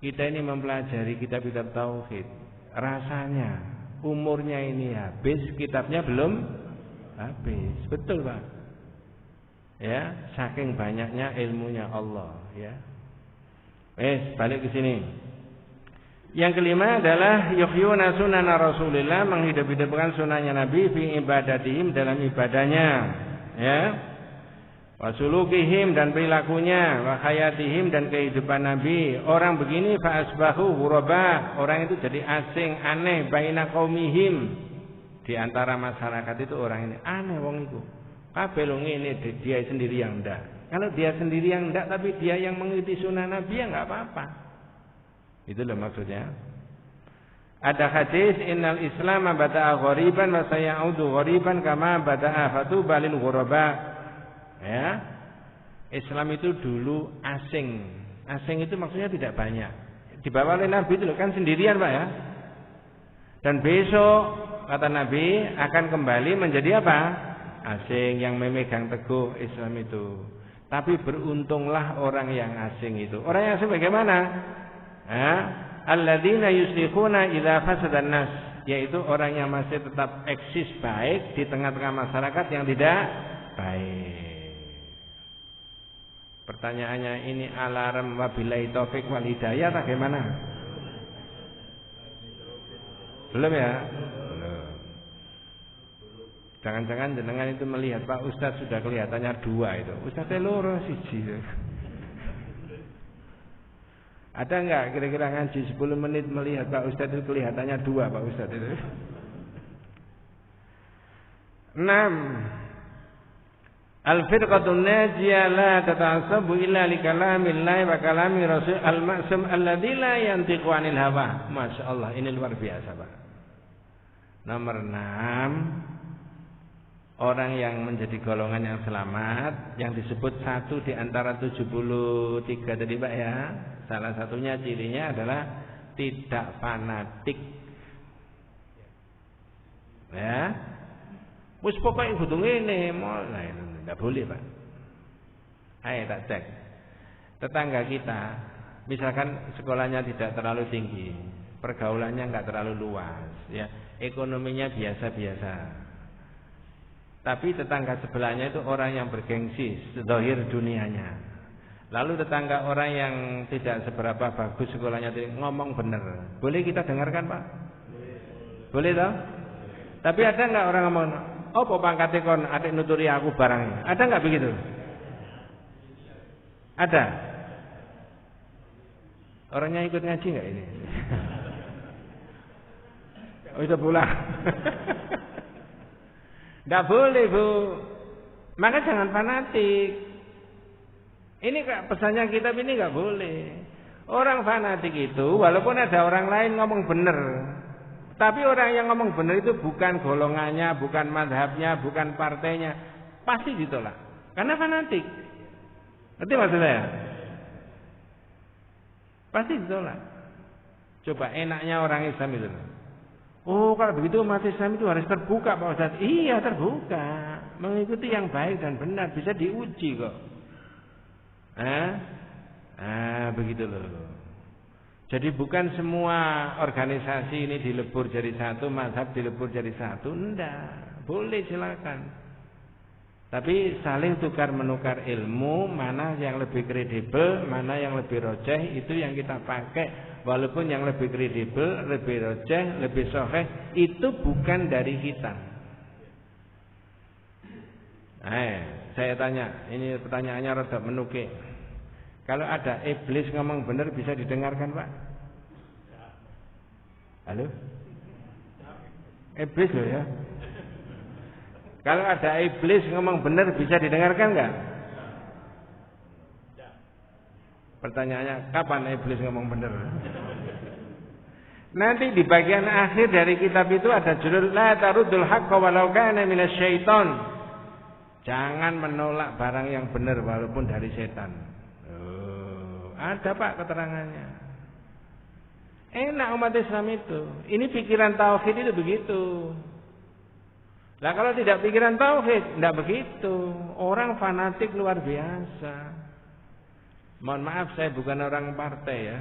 Kita ini mempelajari kitab-kitab tauhid. Rasanya umurnya ini habis, kitabnya belum habis. Betul Pak. Ya, saking banyaknya ilmunya Allah, ya. Balik ke sini. Yang kelima adalah yuhyuna sunana Rasulillah, menghidup-hidupkan sunahnya Nabi fi ibadatihim, dalam ibadahnya, ya. Wa sulukihim, dan perilakunya, wa hayatihim, dan kehidupan Nabi. Orang begini fa asbahu ghuraba, orang itu jadi asing, aneh baina qaumihim. Di antara masyarakat itu orang ini aneh wong itu. Kabeh ini dia sendiri yang enggak. Kalau dia sendiri yang enggak, tapi dia yang mengikuti sunnah Nabi, ya enggak apa-apa. Itulah maksudnya. Ada hadis, innal Islam bada'a ghoriban wa sayaudu ghoriban kama bada'a fatuba lil ghuraba. Ya. Islam itu dulu asing. Asing itu maksudnya tidak banyak. Dibawa oleh Nabi itu kan sendirian, Pak ya. Dan besok kata Nabi akan kembali menjadi apa? Asing, yang memegang teguh Islam itu. Tapi beruntunglah orang yang asing itu. Orang yang asing bagaimana? Alladzina yuslikhuna idza fasadan nas, yaitu orang yang masih tetap eksis baik di tengah-tengah masyarakat yang tidak baik. Pertanyaannya, ini alarm wabillahi taufik wal hidayah atau bagaimana? Belum ya? Jangan-jangan jenengan itu melihat Pak Ustadz sudah kelihatannya 2 itu. Ustadznya loro siji. Ada enggak kira-kira ngaji 10 menit melihat Pak Ustadz itu kelihatannya 2 Pak Ustadz itu? 6. Al-firqatun najiyah la tata'assabu illa li kalamillahi wa kalami rasul al-ma'sum alladzi la yantiqu 'anil hawa. Masyaallah, ini luar biasa Pak. Nomor 6. Orang yang menjadi golongan yang selamat, yang disebut 1 di antara 73 tadi Pak ya. Salah satunya cirinya adalah tidak fanatik. Ya. Wis pokoke kudu ngene, mulai enggak boleh Pak. Ayo tak cek. Tetangga kita, misalkan sekolahnya tidak terlalu tinggi, pergaulannya enggak terlalu luas, ya. Ekonominya biasa-biasa. Tapi tetangga sebelahnya itu orang yang bergengsi, zahir dunianya. Lalu tetangga orang yang tidak seberapa bagus sekolahnya ngomong benar. Boleh kita dengarkan Pak? Boleh toh? Tapi ada enggak orang ngomong, "Apa pangkate kon atik nuturi aku barangnya?" Ada enggak begitu? Ada. Orangnya ikut ngaji enggak ini? Oh, sudah pulang. Enggak boleh Bu. Maka jangan fanatik. Ini pesannya kitab ini nggak boleh. Orang fanatik itu walaupun ada orang lain ngomong benar, tapi orang yang ngomong benar itu bukan golongannya, bukan madhabnya, bukan partainya, pasti ditolak. Karena fanatik. Ngerti maksud saya? Pasti ditolak. Coba enaknya orang Islam itu. Oh, kalau begitu umat Islam itu harus terbuka, Pak Ustaz. Iya, terbuka. Mengikuti yang baik dan benar, bisa diuji kok. Begitu loh. Jadi bukan semua organisasi ini dilebur jadi satu, mazhab dilebur jadi satu, enggak. Boleh silakan. Tapi saling tukar menukar ilmu, mana yang lebih kredibel, mana yang lebih rojeh, itu yang kita pakai. Walaupun yang lebih kredibel, lebih rojeh, lebih sahih, itu bukan dari kita. Saya tanya, ini pertanyaannya rada menukik. Kalau ada iblis ngomong benar bisa didengarkan, Pak? Halo? Iblis loh ya. Kalau ada iblis ngomong benar bisa didengarkan enggak? Pertanyaannya, kapan iblis ngomong benar? Nanti di bagian akhir dari kitab itu ada judul La taruddul haqqa walau kana minasyaiton. Jangan menolak barang yang benar walaupun dari setan. Ada Pak keterangannya. Enak umat Islam itu. Ini pikiran tauhid itu begitu. Lah kalau tidak pikiran tauhid, tidak begitu. Orang fanatik luar biasa. Mohon maaf saya bukan orang partai ya.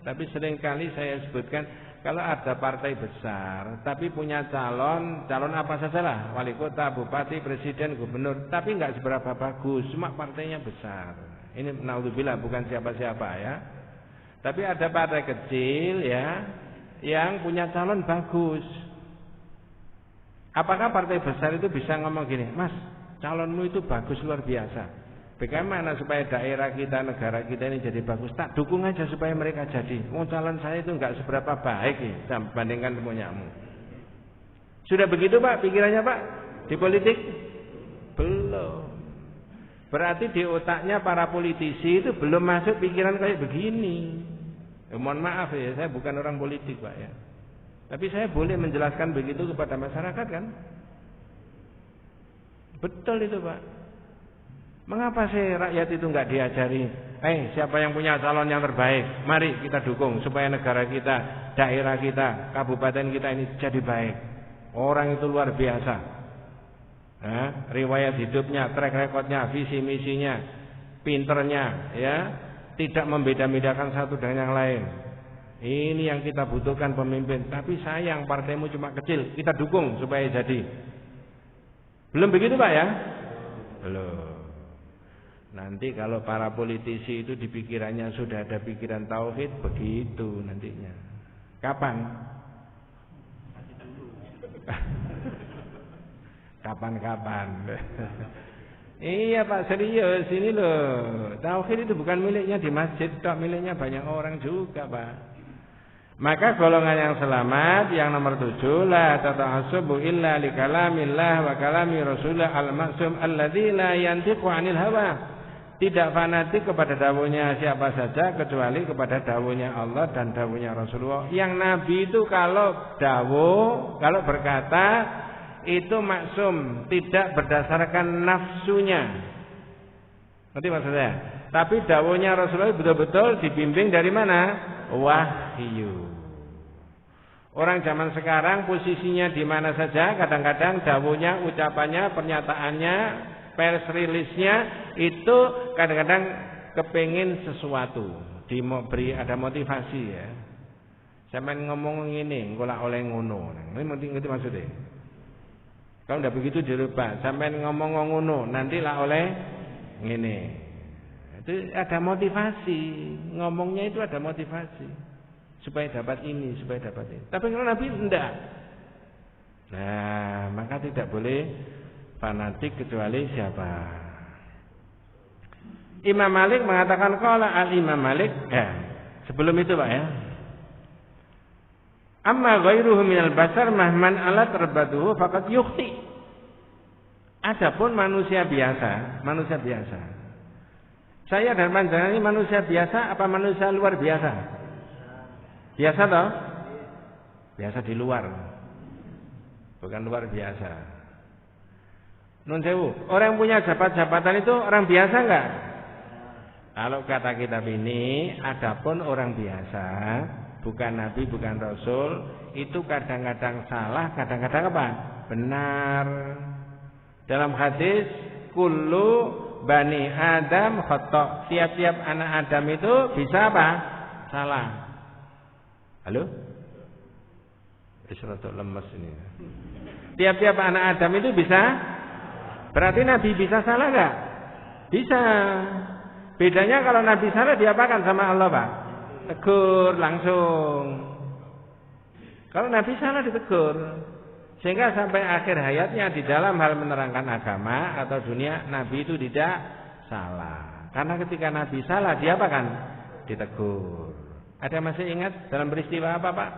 Tapi seringkali saya sebutkan kalau ada partai besar, tapi punya calon apa saja lah, wali kota, bupati, presiden, gubernur, tapi nggak seberapa bagus, cuma partainya besar. Ini naudzubillah bukan siapa-siapa ya. Tapi ada partai kecil ya yang punya calon bagus. Apakah partai besar itu bisa ngomong gini, Mas, calonmu itu bagus luar biasa. Bagaimana supaya daerah kita, negara kita ini jadi bagus? Tak dukung aja supaya mereka jadi. Calon saya itu nggak seberapa baik nih, bandingkan punyamu. Sudah begitu Pak pikirannya Pak di politik? Belum. Berarti di otaknya para politisi itu belum masuk pikiran kayak begini. Mohon maaf ya, saya bukan orang politik Pak ya. Tapi saya boleh menjelaskan begitu kepada masyarakat kan? Betul itu Pak. Mengapa sih rakyat itu nggak diajari? Siapa yang punya calon yang terbaik? Mari kita dukung supaya negara kita, daerah kita, kabupaten kita ini jadi baik. Orang itu luar biasa. Riwayat hidupnya, track recordnya, visi misinya, pinternya, ya, tidak membeda-bedakan satu dengan yang lain. Ini yang kita butuhkan pemimpin. Tapi sayang partaimu cuma kecil, kita dukung supaya jadi. Belum begitu Pak ya? Belum. Nanti kalau para politisi itu di pikirannya sudah ada pikiran tauhid, begitu nantinya. Kapan? Kapan-kapan. Iya Pak, serius ini loh. Tauhid itu bukan miliknya di masjid, miliknya banyak orang juga Pak. Maka golongan yang selamat yang nomor 7, la tata'assubu illa li kalamillah wa kalami Rasulullah al-maksum alladzi la yantiqu 'anil hawa. Tidak fanatik kepada dawuhnya siapa saja kecuali kepada dawuhnya Allah dan dawuhnya Rasulullah. Yang Nabi itu kalau berkata itu maksum, tidak berdasarkan nafsunya. Ngerti maksud saya? Tapi dawuhnya Rasulullah betul-betul dibimbing dari mana? Wahyu. Orang zaman sekarang posisinya di mana saja, kadang-kadang dawuhnya, ucapannya, pernyataannya, press release-nya itu kadang-kadang kepengin sesuatu, diberi ada motivasi ya. Sampeyan ngomong ngene, engko lak oleh ngono. Ngerti maksudnya? Kalau ndak begitu dirubah. Sampeyan ngomong ngono, nanti lak oleh ngene. Itu ada motivasi, ngomongnya itu ada motivasi. Supaya dapat ini, supaya dapat ini. Tapi kalau Nabi enggak. Nah, maka tidak boleh fanatik kecuali siapa? Imam Malik mengatakan qala al-Imam Malik, sebelum itu Pak ya. Amma ghairuhu minal basar mahman ala terbaduhu faqad yukhti. Adapun manusia biasa. Saya dan panjenengan ini manusia biasa apa manusia luar biasa? Biasa toh? Biasa di luar. Bukan luar biasa. Nun sewu, orang yang punya jabatan itu orang biasa enggak? Kalau kata kitab ini, adapun orang biasa, bukan nabi, bukan rasul, itu kadang-kadang salah, kadang-kadang apa? Benar. Dalam hadis, kullu bani Adam khata'. Tiap-tiap anak Adam itu bisa apa? Salah. Halo? Isratul lemes ini. Tiap-tiap anak Adam itu bisa. Berarti Nabi bisa salah enggak? Bisa. Bedanya kalau Nabi salah diapakan sama Allah, Pak? Tegur langsung. Kalau Nabi salah ditegur. Sehingga sampai akhir hayatnya di dalam hal menerangkan agama atau dunia, Nabi itu tidak salah. Karena ketika Nabi salah diapakan? Ditegur. Ada masih ingat dalam peristiwa apa, Pak?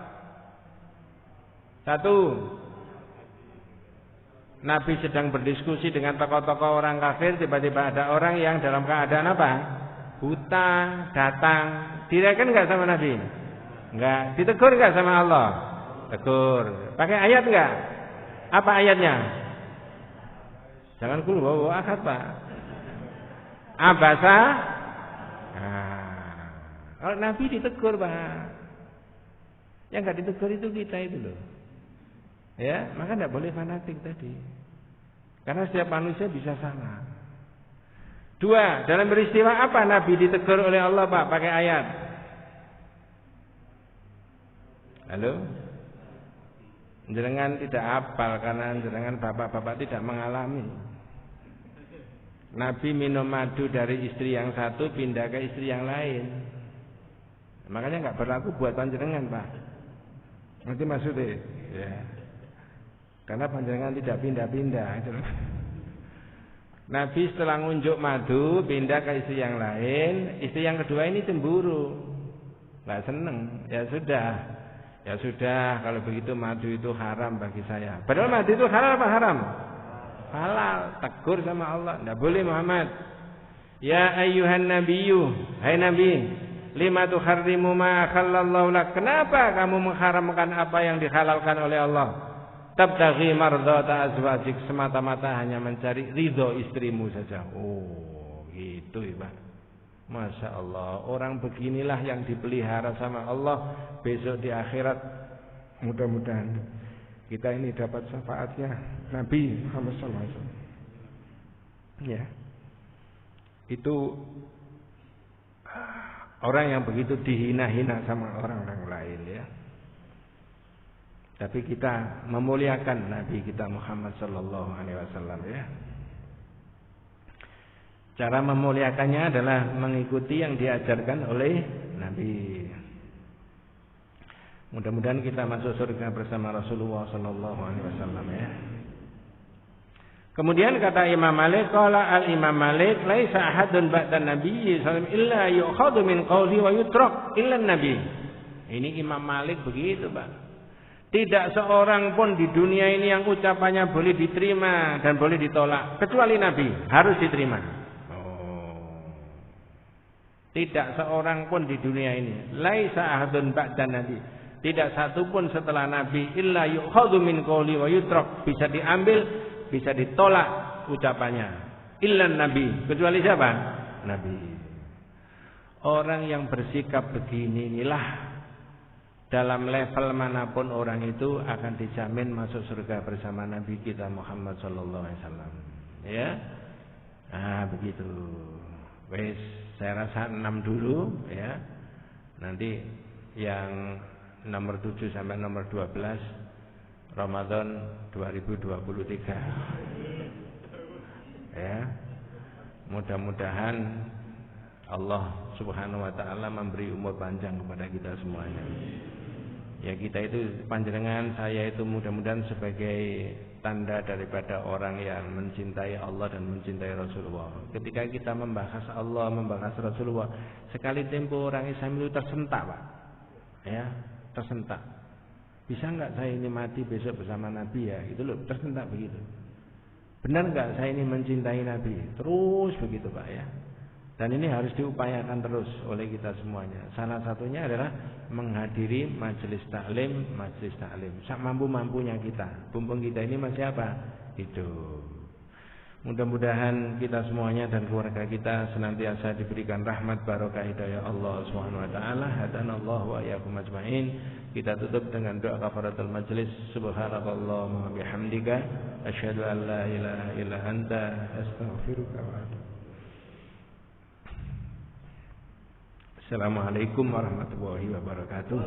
Satu, Nabi sedang berdiskusi dengan tokoh-tokoh orang kafir, tiba-tiba ada orang yang dalam keadaan apa? Buta, datang. Direken enggak sama Nabi? Enggak. Ditegur enggak sama Allah? Tegur. Pakai ayat enggak? Apa ayatnya? Jangan kul huwa ahad, Pak. Abasa. Nah, kalau Nabi ditegur, Pak. Yang enggak ditegur itu kita itu loh. Ya, maka tidak boleh fanatik tadi. Karena setiap manusia bisa salah. Dua, dalam peristiwa apa Nabi ditegur oleh Allah, Pak? Pakai ayat. Halo? Jenengan tidak hafal karena jenengan bapak-bapak tidak mengalami. Nabi minum madu dari istri yang satu pindah ke istri yang lain. Makanya nggak berlaku buat panjenengan, Pak. Nanti maksudnya, ya. Karena panjenengan tidak pindah-pindah. Nabi setelah ngunjuk madu pindah ke istri yang lain, istri yang kedua ini cemburu, nggak seneng. Ya sudah, kalau begitu madu itu haram bagi saya. Padahal madu itu halal apa haram? Halal. Tegur sama Allah, nggak boleh Muhammad. Ya ayyuhan nabiyyu, hai Nabi, lima tuharrimu ma khallallahu lak. Kenapa kamu mengharamkan apa yang dihalalkan oleh Allah? Tabtaghi mardhata azwajik, semata-mata hanya mencari ridho istrimu saja. Oh, gitu ya, Pak. Masya Allah, orang beginilah yang dipelihara sama Allah besok di akhirat. Mudah-mudahan kita ini dapat syafaatnya Nabi Muhammad SAW. Ya, itu orang yang begitu dihina-hina sama orang-orang lain, ya. Tapi kita memuliakan Nabi kita Muhammad sallallahu alaihi wasallam, ya. Cara memuliakannya adalah mengikuti yang diajarkan oleh Nabi. Mudah-mudahan kita masuk surga bersama Rasulullah sallallahu alaihi wasallam, ya. Kemudian kata Imam Malik, qala al-Imam Malik, laisa ahadun ba'da Nabi sallallahu alaihi wasallam illa yu'khadhu min qawli wa yutrak illa Nabi. Ini Imam Malik begitu, Pak. Tidak seorang pun di dunia ini yang ucapannya boleh diterima dan boleh ditolak kecuali Nabi, harus diterima. Oh. Tidak seorang pun di dunia ini, laisa ahadun ba'da Nabi. Tidak satu pun setelah Nabi illa yu'khadhu min qawli wa yutrak, bisa diambil, bisa ditolak ucapannya. Illa Nabi, kecuali siapa? Nabi. Orang yang bersikap begini inilah dalam level manapun orang itu akan dijamin masuk surga bersama Nabi kita Muhammad sallallahu alaihi wasallam. Ya. Nah, begitu. Wes, saya rasa 6 dulu, ya. Nanti yang nomor 7 sampai nomor 12 Ramadan 2023. Ya. Mudah-mudahan Allah Subhanahu wa taala memberi umur panjang kepada kita semuanya. Ya, kita itu panjenengan, saya itu mudah-mudahan sebagai tanda daripada orang yang mencintai Allah dan mencintai Rasulullah. Ketika kita membahas Allah, membahas Rasulullah, sekali tempo orang Islam itu tersentak, Pak. Ya, tersentak. Bisa enggak saya ini mati besok bersama Nabi, ya? Itu loh, tersentak begitu. Benar enggak saya ini mencintai Nabi? Terus begitu, Pak, ya. Dan ini harus diupayakan terus oleh kita semuanya. Salah satunya adalah menghadiri majelis taklim. Sak mampu-mampunya kita. Mumpung kita ini masih apa? Hidup. Mudah-mudahan kita semuanya dan keluarga kita senantiasa diberikan rahmat barokah hidayah Allah Subhanahu wa taala. Hadanallahu wa iyyakum ajmain. Kita tutup dengan doa kafaratul majelis. Subhanakallahumma wa bihamdika asyhadu an la ilaha illa anta astaghfiruka wa atubu. Assalamualaikum warahmatullahi wabarakatuh.